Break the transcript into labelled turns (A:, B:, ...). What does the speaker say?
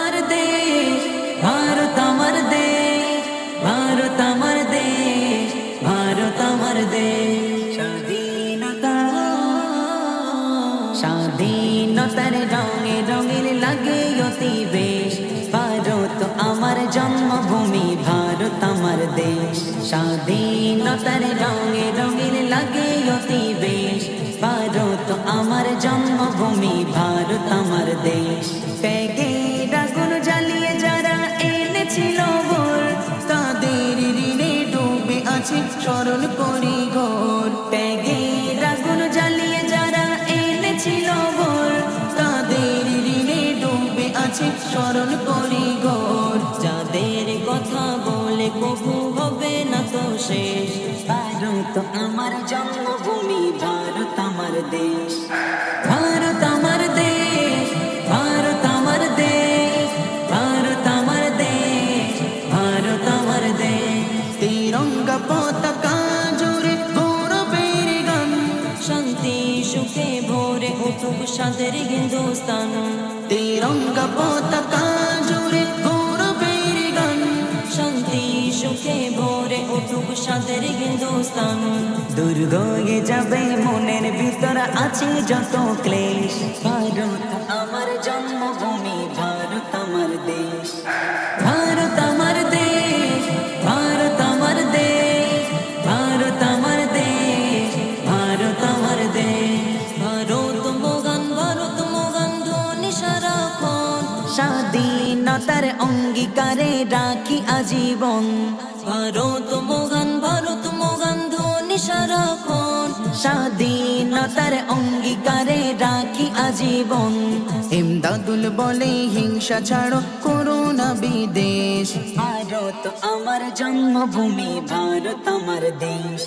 A: আমার দেশ, ভারত আমার দেশ, ভারত আমার দেশ, ভারত আমার দেশ। স্বাধীনতা, স্বাধীনতার রঙে রঙিন লাগে অতি বেশ। ভারত আমার জন্মভূমি, ভারত আমার দেশ। স্বাধীনতার রঙে রঙিন লাগে অতি বেশ। ভারত আমার জন্মভূমি, ভারত আমার দেশ। ত্যাগের আগুন জ্বালিয়ে যারা এনেছিল ভোর, তাদের ঋণে ডুবে আছে স্মরণ করি ঘোর। ত্যাগের আগুন জ্বালিয়ে যারা এনেছিল ভোর, তাদের ঋণে ডুবে আছে স্মরণ করি ঘোর। যাদের কথা বলে কবু হবে না তো শেষ। ভারত আমার জন্মভূমি, ভারত আমার দেশ। ভারত আমার দেশ, ভারত আমার দেশ, ভারত আমার দেশ, ভারত আমার দেশ। তিরঙ্গা পতাকা জুড়ে গৌরবের গান, শান্তি সুখে ভরে উঠুক স্বাদের হিন্দুস্তান। তিরঙ্গা পতাকা জুড়ে গৌরবের গান, শান্তি সুখে ভরে উঠুক স্বাদের হিন্দুস্তান। দূর হয়ে যাবে মনের ভিতর আছে যত ক্লেশ। ভারত আমার জন্মভূমি, ভারত আমার দেশ। ভারত আমার দেশ, ভারত আমার দেশ, ভারত আমার দেশ, ভারত আমার দেশ। ভারত মগান, ভারত মগান ধ্বনি সারাক্ষণ, স্বাধীনতার অঙ্গীকারে রাখি আজীবন। ভারত মগান, ভারত মগান ধ্বনি সারাক্ষণ, স্বাধীনতার অঙ্গীকারে রাখি আজীবন। ইমদাদুল বলে হিংসা ছাড়ো করোনা বিদেশ। ভারত আমার জন্মভূমি, ভারত আমার দেশ।